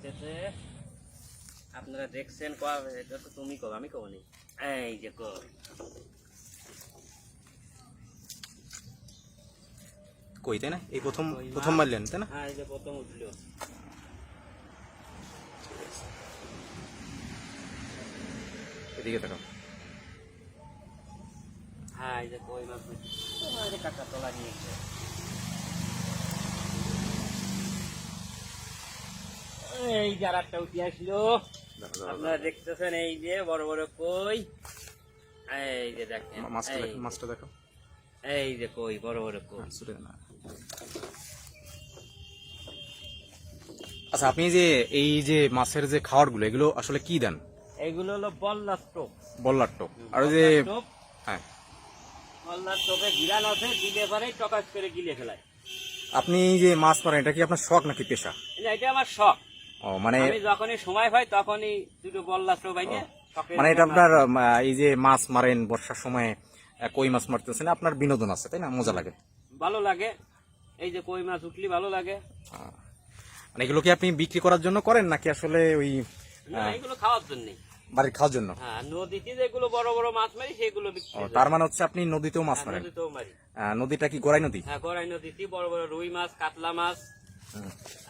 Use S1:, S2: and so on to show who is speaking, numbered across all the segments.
S1: হইতেছে আপনারা দেখছেন এটা তো তুমি কও আমি কও নি এই যে কো
S2: কই তাই না এই প্রথম প্রথম মারলেন তাই না
S1: হ্যাঁ এই যে প্রথম উঠলো
S2: এদিকে তাকাও
S1: হ্যাঁ এই যে কই মাছ এই যে কাকা তোলা নিয়েছে এই যে আরেকটা উঠে আসলো আপনারা দেখতেছেন এই যে বড় বড় কই এই যে দেখেন
S2: মাছটা দেখো
S1: এই যে কই বড় বড় কই
S2: আচ্ছা আপনি যে এই যে মাছের যে খাবারগুলো এগুলো আসলে কি দেন
S1: এগুলো হলো বল্লার টোপ
S2: বল্লার টোপ আর ওই যে হ্যাঁ
S1: বল্লার টোপে গিরান আছে দিলে পরে টকাস করে গিলে ফেলায়
S2: আপনি এই যে মাছ মারেন এটা কি আপনার শখ নাকি পেশা
S1: এটা আমার শখ
S2: ও মানে
S1: আমি যখনই সময় পাই তখনই দুটো বল্লার টোপ আইনে
S2: মানে এটা আপনার এই যে মাছ মারেন বর্ষার সময় কই মাছ মারতেছেন আপনার বিনোদন আছে তাই না মজা লাগে
S1: ভালো লাগে এই যে কই মাছ উঠলি ভালো লাগে
S2: মানে এগুলো কি আপনি বিক্রি করার জন্য করেন নাকি আসলে ওই
S1: না এগুলো খাওয়ার জন্য
S2: বাড়ির খাওয়ার জন্য
S1: হ্যাঁ নদীতে যেগুলো বড় বড় মাছ মারি সেগুলো বিক্রি করি
S2: তার মানে হচ্ছে আপনি নদীতেও মাছ মারেন
S1: নদীতেও মারি
S2: নদীটা কি গোড়াই নদী
S1: হ্যাঁ গড়াই নদীতে বড় বড় রুই মাছ কাতলা মাছ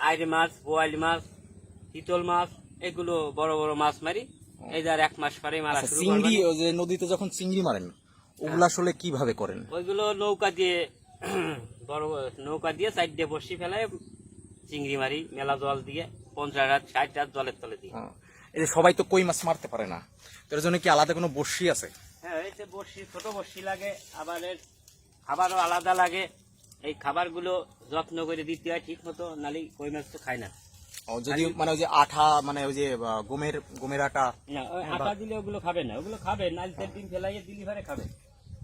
S1: আইড় মাছ বোয়াল মাছ চিতল মাছ এগুলো বড় বড় মাছ মারি এই যে আর 1 মাস পরে মারা শুরু
S2: চিংড়ি যে নদীতে যখন চিংড়ি মারেন ওগুলো আসলে কিভাবে করেন
S1: ওইগুলো নৌকা দিয়ে বড় নৌকা দিয়ে সাইড দিয়ে বসি ফেলায় চিংড়ি মারি মেলা জল দিয়ে 50 রাত 60 রাত জলের তলে দিয়ে
S2: এই যে সবাই তো কই মাছ মারতে পারে না এর জন্য কি আলাদা কোনো বড়শি আছে
S1: হ্যাঁ এই যে বড়শি ছোট বড়শি লাগে আবার এর খাবারও আলাদা লাগে এই খাবারগুলো যত্ন করে দিতে হয় ঠিক মতো নালি কই মাছ তো খায় না
S2: যদি মানে ওই যে আঠা মানে ওই যে গমের আটা
S1: না ওই আটা দিলে ওগুলো খাবে না ওগুলো খাবে নালতের ডিম ফেলাইয়ে দিলি পরে খাবে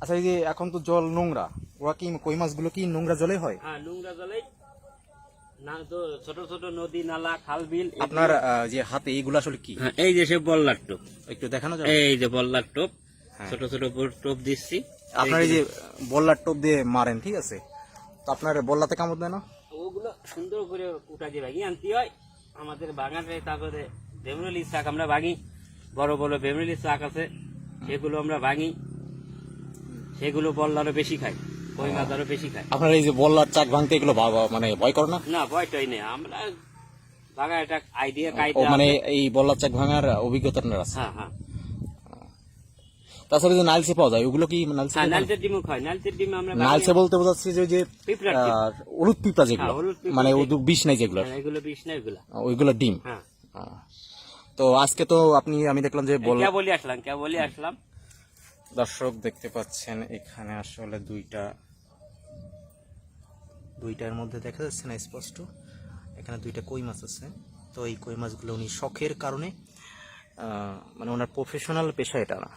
S2: আচ্ছা এই যে এখন তো জল নোংরা ওরা কি কই মাছগুলো কি নোংরা জলে হয়
S1: হ্যাঁ নোংরা জলে না তো ছোট ছোট নদী নালা খাল বিল
S2: আপনার যে হাতে এইগুলো আসলে কি
S1: এই যে সে বল্লার টোপ
S2: একটু দেখানো যাবে
S1: এই যে বল্লার টোপ ছোট ছোট টোপ দিচ্ছি
S2: আপনার এই যে বল্লার টোপ দিয়ে মারেন ঠিক আছে তো আপনার বল্লাতে কামড় দেয় না
S1: ওগুলো সুন্দর করে উঠা দিয়ে ভাগি আনতে হয় আমাদের বাগানে তারপরে বেমরুলি শাক আমরা ভাঙি বড় বড় বেমরুলি শাক আছে সেগুলো আমরা ভাঙি সেগুলো বল্লারও বেশি খাই কই মাছ আরো বেশি খাই
S2: আপনার এই যে বল্লার চাক ভাঙতে এগুলো মানে ভয় করে না
S1: না ভয়টাই নেই আমরা বাগান একটা আইডিয়া কাইটা
S2: মানে এই বল্লার চাক ভাঙার অভিজ্ঞতা আপনার আছে
S1: হ্যাঁ হ্যাঁ
S2: তাছাড়া যে নালসে পাওয়া যায় ওগুলো কি
S1: নালচের ডিমও খাই নালচের ডিম আমরা
S2: নালসে বলতে বোঝাচ্ছি যে হলুদ পিঁপড়া যেগুলো মানে বিষ নাই যেগুলো
S1: এগুলো বিষ নাই
S2: ওইগুলো ডিম
S1: হ্যাঁ
S2: তো আজকে তো আমি দেখলাম যে
S1: বলি আসলাম
S2: দর্শক দেখতে পাচ্ছেন এখানে আসলে দুইটার মধ্যে দেখা যাচ্ছে না স্পষ্ট এখানে 2টা কই মাছ আছে তো এই কই মাছগুলো উনি শখের কারণে মানে ওনার প্রফেশনাল পেশা এটা না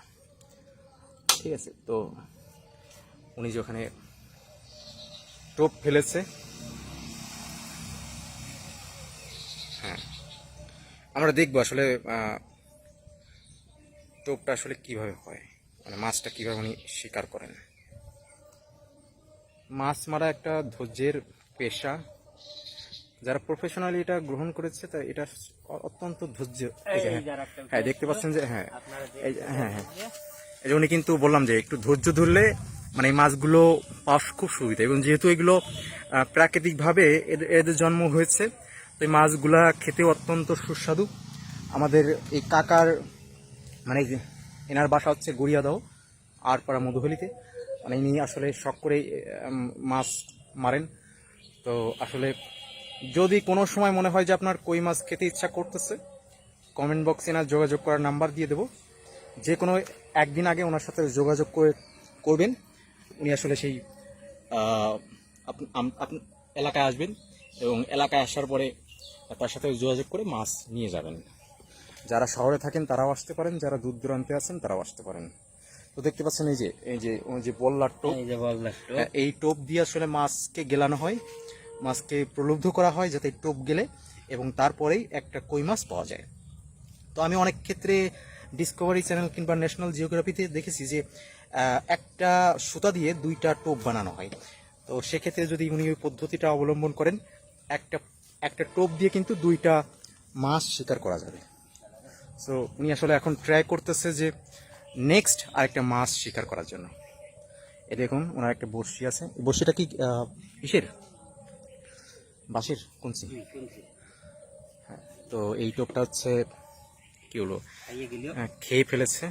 S2: ঠিক আছে তো উনি যে ওখানে টোপ ফেলেছে হ্যাঁ আমরা দেখবো আসলে টোপটা আসলে কিভাবে হয় মানে মাছটা কিভাবে উনি শিকার করেন মাছ মারা একটা ধৈর্যের পেশা যারা প্রফেশনালি এটা গ্রহণ করেছে তা এটা অত্যন্ত ধৈর্য হ্যাঁ দেখতে পাচ্ছেন যে হ্যাঁ হ্যাঁ হ্যাঁ এই উনি কিন্তু বললাম যে একটু ধৈর্য ধরলে মানে এই মাছগুলো পাওয়া খুব সুবিধা এবং যেহেতু এগুলো প্রাকৃতিকভাবে এদের জন্ম হয়েছে তো এই মাছগুলা খেতে অত্যন্ত সুস্বাদু আমাদের এই কাকার মানে এনার বাসা হচ্ছে গড়িয়াদহ আর পাড়া মধুহলিতে মানে ইনি আসলে শখ করে মাছ মারেন তো আসলে যদি কোনো সময় মনে হয় যে আপনার কই মাছ খেতে ইচ্ছা করতেছে কমেন্ট বক্সে এনার যোগাযোগ করার নাম্বার দিয়ে দেবো যে কোনো একদিন আগে ওনার সাথে যোগাযোগ করবেন উনি আসলে সেই আপনি এলাকায় আসবেন এবং এলাকায় আসার পরে তার সাথে যোগাযোগ করে মাছ নিয়ে যাবেন যারা শহরে থাকেন তারাও আসতে পারেন যারা দূর দূরান্তে আছেন তারাও আসতে পারেন তো দেখতে পাচ্ছেন এই যে বল্লার টোপ এই টোপ দিয়ে আসলে মাছকে গেলানো হয় মাছকে প্রলুব্ধ করা হয় যাতে টোপ গেলে এবং তারপরেই একটা কই মাছ পাওয়া যায় তো আমি অনেক ক্ষেত্রে ডিসকভারি চ্যানেল কিংবা ন্যাশনাল জিওগ্রাফিতে দেখেছি যে একটা সুতা দিয়ে 2টা টোপ বানানো হয় তো সেক্ষেত্রে যদি উনি ওই পদ্ধতিটা অবলম্বন করেন একটা টোপ দিয়ে কিন্তু 2টা মাছ শিকার করা যাবে। সো উনি আসলে এখন ট্রাই করতেছে যে নেক্সট আরেকটা মাছ শিকার করার জন্য। এ দেখুন ওনার একটা বড়শি আছে, বড়শিটা কি কিসের, বাঁশের কুঞ্চি। হ্যাঁ, তো এই টোপটা হচ্ছে কি হলো, খেয়ে ফেলেছে।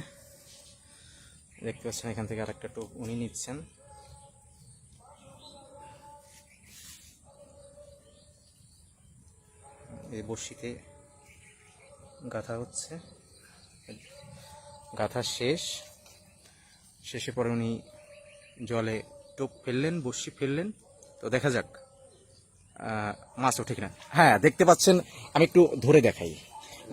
S2: দেখতে পাচ্ছেন এখান থেকে আরেকটা টোপ উনি নিচ্ছেন। এই বড়শিতে গাথা হচ্ছে, গাথা শেষে পরে উনি জলে টোপ ফেললেন, বড়শি ফেললেন। তো দেখা যাক মাছ ওঠে কিনা। হ্যাঁ দেখতে পাচ্ছেন, আমি একটু ধরে দেখাই,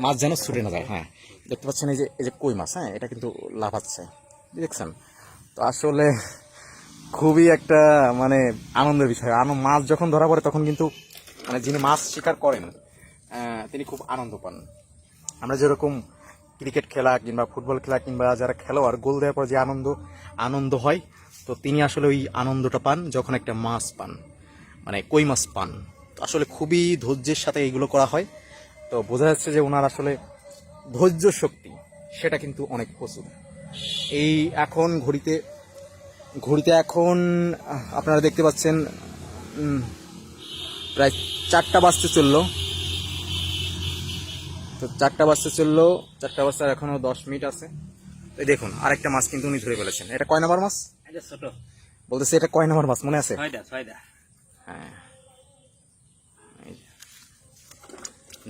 S2: মাছ যেন ছুটে না যায়। হ্যাঁ দেখতে পাচ্ছেন এই যে কই মাছ, হ্যাঁ এটা কিন্তু লাফাচ্ছে, দেখছেন। তো আসলে খুবই একটা মানে আনন্দের বিষয়। মাছ যখন ধরা পড়ে তখন কিন্তু মানে যিনি মাছ শিকার করেন তিনি খুব আনন্দ পান। আমরা যেরকম ক্রিকেট খেলা কিংবা ফুটবল খেলা কিংবা যারা খেলোয়াড় গোল দেওয়ার পর যে আনন্দ হয়, তো তিনি আসলে ওই আনন্দটা পান যখন একটা মাছ পান, মানে কই মাছ পান। আসলে খুবই ধৈর্যের সাথে এইগুলো করা হয়। তো বোঝা যাচ্ছে যে ওনার আসলে ধৈর্য শক্তি সেটা কিন্তু অনেক প্রচুর। এই এখন ঘড়িতে এখন আপনারা দেখতে পাচ্ছেন প্রায় 4টা বাজতে চললো। তো 4টা বাজতে এখনো 10 মিনিট আছে। এই দেখুন আরেকটা মাছ কিন্তু উনি ধরে ফেলেছেন। এটা কয় নাম্বার মাছ
S1: ছোট
S2: বলতেছে, এটা কয় নাম্বার মাছ মনে আছে?
S1: 6টা।
S2: হ্যাঁ,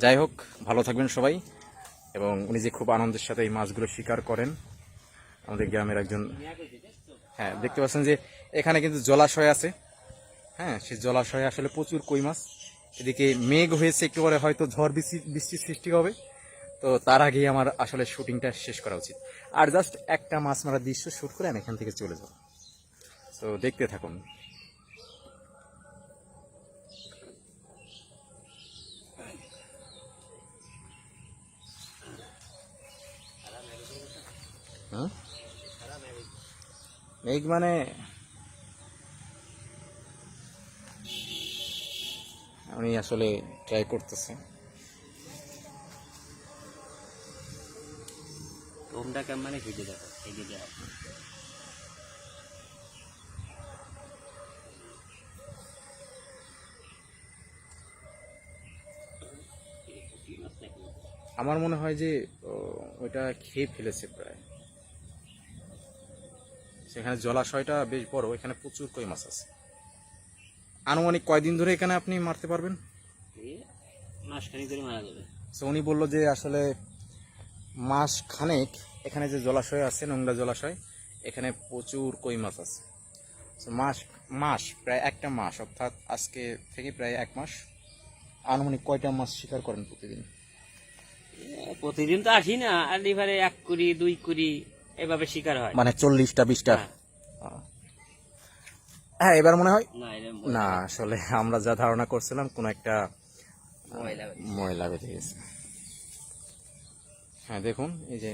S2: যাই হোক ভালো থাকবেন সবাই। এবং উনি যে খুব আনন্দের সাথে এই মাছগুলো শিকার করেন, আমাদের গ্রামের একজন। হ্যাঁ দেখতে পাচ্ছেন যে এখানে কিন্তু জলাশয় আছে। হ্যাঁ সেই জলাশয়ে আসলে প্রচুর কই মাছ। এদিকে মেঘ হয়েছে, একটু পরে হয়তো ঝড় বৃষ্টির সৃষ্টি হবে। তো তার আগেই আমার আসলে শুটিংটা শেষ করা উচিত। আর জাস্ট একটা মাছ মারা দৃশ্য শুট করে আমি এখান থেকে চলে যাব। তো দেখতে থাকুন। মেঘ মানে উনি আসলে ট্রাই করতেছে।
S1: তোমরা কেমন ভিজে দেখো এদিকে।
S2: আমার মনে হয় যে ওইটা খেয়ে ফেলেছে প্রায়। সেখানে জলাশয়টা বেশ বড়, এখানে প্রচুর কই মাছ আছে। আনুমানিক কয়দিন ধরে এখানে আপনি মারতে পারবেন?
S1: মাসখানেক ধরে মারা যাবে।
S2: তো উনি বললো যে আসলে মাস খানেক এখানে যে জলাশয় আছে, নোংরা জলাশয়, এখানে প্রচুর কই মাছ আছে। মাস প্রায় একটা মাস, অর্থাৎ আজকে থেকে প্রায় 1 মাস। আনুমানিক কয়টা মাছ শিকার করেন প্রতিদিন?
S1: প্রতিদিন তো আসি না, আর এবারে 1 কুড়ি 2 কুড়ি এভাবে শিকার হয়,
S2: মানে 40টা 20টা। হ্যাঁ এবার মনে হয় না, আসলে আমরা যা ধারণা করছিলাম কোন একটা ময়লা বেঁধে গেছে। হ্যাঁ দেখুন এই যে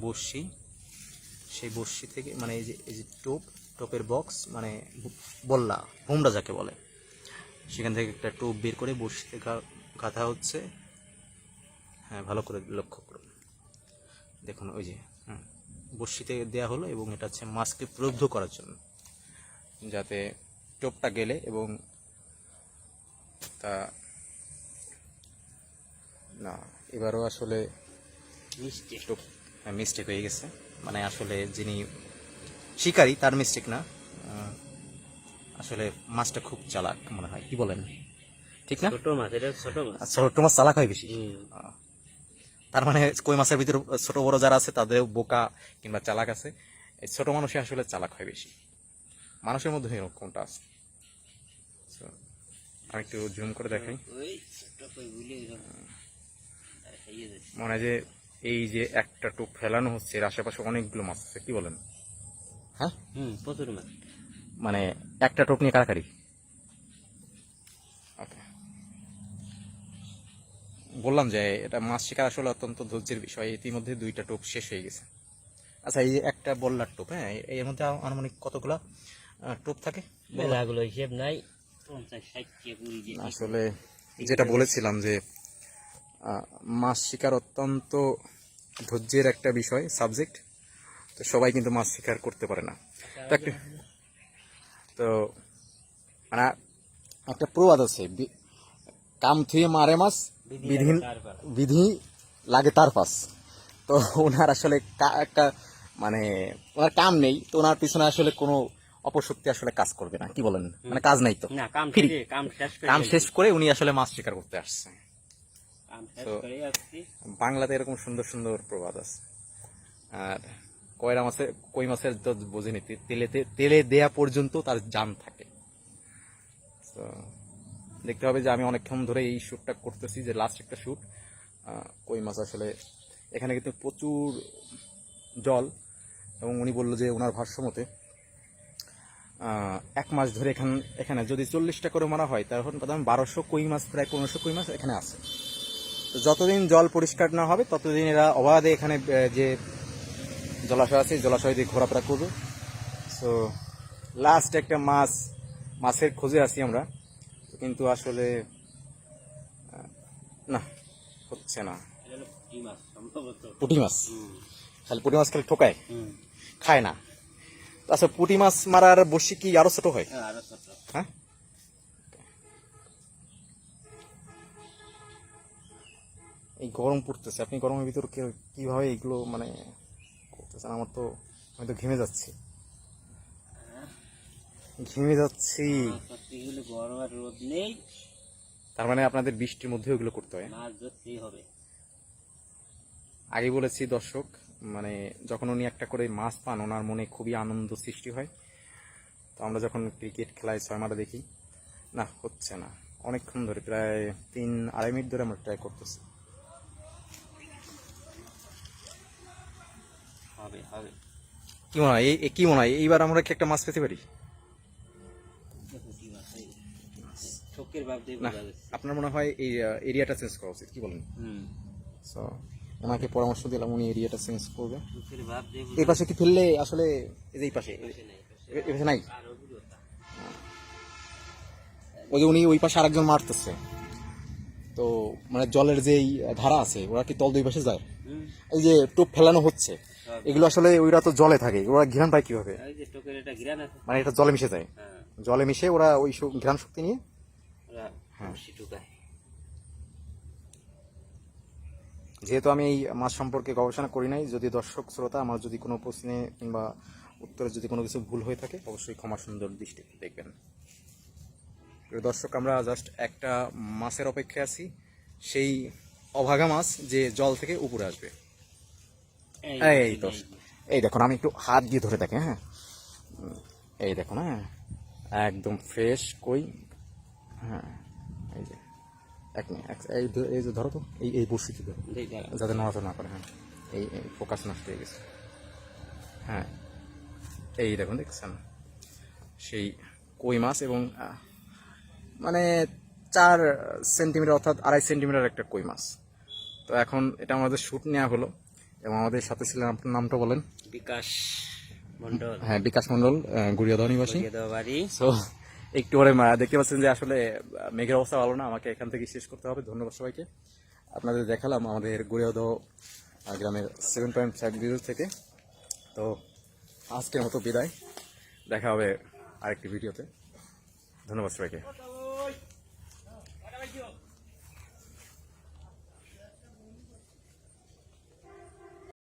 S2: বড়শি, সেই বড়শি থেকে মানে এই যে টোপের বক্স, মানে বল্লা ভুমরা যাকে বলে, সেখান থেকে একটা টোপ বের করে বড়শিতে গাঁথা হচ্ছে। হ্যাঁ ভালো করে লক্ষ্য করুন, দেখুন ওই যে বড়শিতে দেওয়া হলো, এবং এটা হচ্ছে মাছকে প্রলুব্ধ করার জন্য, যাতে টোপটা গেলে এবং তা না। এবারও আসলে মিস্টেক হয়ে গেছে, মানে আসলে যিনি শিকারী তার মিস্টেক না, আসলে মাছটা খুব চালাক মনে হয়, কি বলেন ঠিক না?
S1: ছোট মাছ, এটা
S2: ছোট মাছ চালাক হয় বেশি। তার মানে কই মাছের ভিতরে ছোট বড় যারা আছে তাদের বোকা কিংবা চালাক আছে, এই ছোট মানুষই আসলে চালাক হয় বেশি। মানুষের মধ্যে এরকমটা আছে। আমি একটু জুম করে দেখাই, মনে হয় যে এই যে একটা টোপ ফেলানো হচ্ছে এর আশেপাশে অনেকগুলো মাছ আছে, কি বলেন? হ্যাঁ
S1: প্রচুর মাছ,
S2: মানে একটা টোপ নিয়ে কারাকারি। বললাম যে এটা মাছ শিকার আসলে অত্যন্ত ধৈর্যের বিষয়। ইতিমধ্যে 2টা টোপ শেষ হয়ে গেছে। আচ্ছা এই যে একটা বল্লার টোপ, হ্যাঁ এর মধ্যে আনুমানিক কতগুলা টোপ থাকে?
S1: বেলাগুলো হিসেব নাই, 50 60
S2: আসলে যেটা বলেছিলাম যে মাছ শিকার অত্যন্ত ধৈর্যের একটা বিষয়, সাবজেক্ট। তো সবাই কিন্তু মাছ শিকার করতে পারে না। তো মানে একটা প্রবাদ আছে, কাম থুয়ে মারে মাছ, বিধি বিধি লাগে তার পাস। তো ওনার আসলে মানে ওনার কাম নেই, তো ওনার পিছনে আসলে কোনো অপশক্তি আসলে কাজ করবে না, কি বলেন? মানে কাজ নাই তো, কাম শেষ করে উনি আসলে মাছ শিকার করতে আসছে। তো বাংলাতে এরকম সুন্দর সুন্দর প্রবাদ আছে। আর কই মাছের তো বোঝেনি, তেলে দেয়া পর্যন্ত তার জান থাকে। তো দেখতে হবে যে আমি অনেকক্ষণ ধরে এই শ্যুটটা করতেছি, যে লাস্ট একটা শ্যুট। কই মাছ আসলে এখানে কিন্তু প্রচুর জল, এবং উনি বললো যে ওনার ভাষ্য মতে 1 মাস ধরে এখানে যদি 40টা করে মারা হয়, তখন 1200 কই মাছ, প্রায় 1500 কই মাছ এখানে আছে। তো যতদিন জল পরিষ্কার না হবে ততদিন এরা অবাধে এখানে যে জলাশয় আছে জলাশয় দিয়ে ঘোরাফেরা করবে। সো লাস্ট একটা মাছের খোঁজে আছি আমরা, কিন্তু আসলে না, হচ্ছে না। পুঁটি মাছ, খালি পুঁটি মাছ খালি ঠোকায়, খায় না। আচ্ছা, পুঁটি মাছ মারার বড়শি কি আরো ছোট হয়? হ্যাঁ, এই গরম পড়তেছে, আপনি গরমের ভিতর কিভাবে এগুলো মানে করতেছেন? আমি তো ঘেমে যাচ্ছি।
S1: গরম আর রোদ নেই,
S2: তার মানে আপনাদের বৃষ্টির মধ্যে ওগুলো করতে হয়? আগে বলেছি দর্শক, মানে যখন উনি একটা করে মাছ পান ওনার মনে খুবই আনন্দ সৃষ্টি হয়। তো আমরা যখন ক্রিকেট খেলায় 6 মারা দেখি, না হচ্ছে না, অনেকক্ষণ ধরে প্রায় 3-2.5 মিনিট ধরে আমরা ট্রাই করতেছি। কি মনে হয় এইবার আমরা কি একটা মাছ পেতে পারি? না, আপনার মনে হয় এই এরিয়াটা চেঞ্জ করা উচিত, কি বলেন? ওনাকে পরামর্শ দিলাম, উনি এরিয়াটা চেঞ্জ করবে। এই পাশে কি ফেললে আসলে এই পাশে নাই, ওই যে উনি ওই পাশে আরেকজন মারতেছে, তো মানে জলের যে ধারা আছে ওরা কি তল দুই পাশে যায়? এই যে টোপ ফেলানো হচ্ছে, এগুলো আসলে ওইরা তো জলে থাকে, ওরা ঘ্রাণ পায় কিভাবে? মানে এটা জলে মিশে যায়, জলে মিশে ওরা ওই ঘ্রাণ শক্তি নিয়ে। হ্যাঁ, যেহেতু আমি এই মাছ সম্পর্কে গবেষণা করি নাই, যদি দর্শক শ্রোতা আমার যদি কোনো প্রশ্নে কিংবা উত্তরে যদি কোনো কিছু ভুল হয়ে থাকে অবশ্যই ক্ষমা সুন্দর দৃষ্টিতে দেখবেন। দর্শক, আমরা জাস্ট একটা মাছের অপেক্ষায় আছি, সেই অভাগা মাছ যে জল থেকে উপরে আসবে। এই দেখুন, আমি একটু হাত দিয়ে ধরে দেখি। হ্যাঁ, এই দেখুন, হ্যাঁ একদম ফ্রেশ কই। হ্যাঁ, এই যে এই যে ধরো তো, এই বড়শিতে ধরো যাতে নড়াচড়া না করে। হ্যাঁ, এই ফোকাস নষ্ট হয়ে গেছে। হ্যাঁ, এই দেখুন, দেখছেন সেই কই মাছ, এবং মানে 4 সেন্টিমিটার অর্থাৎ 2.5 সেন্টিমিটার একটা কই মাছ। তো এখন এটা আমাদের শ্যুট নেওয়া হলো, এবং আমাদের সাথে ছিলেন, আপনার নামটা বলেন?
S1: বিকাশ মন্ডল।
S2: হ্যাঁ, বিকাশ মন্ডল, গুড়িয়াদহ নিবাসী। সো একটু পরে দেখতে পাচ্ছেন যে আসলে মেঘের অবস্থা ভালো না, আমাকে এখান থেকে শেষ করতে হবে। ধন্যবাদ সবাইকে। আপনাদের দেখালাম আমাদের গুড়িয়াদহ গ্রামের 7.5 থেকে। তো আজকের মতো বিদায়, দেখা হবে আরেকটি ভিডিওতে। ধন্যবাদ সবাইকে।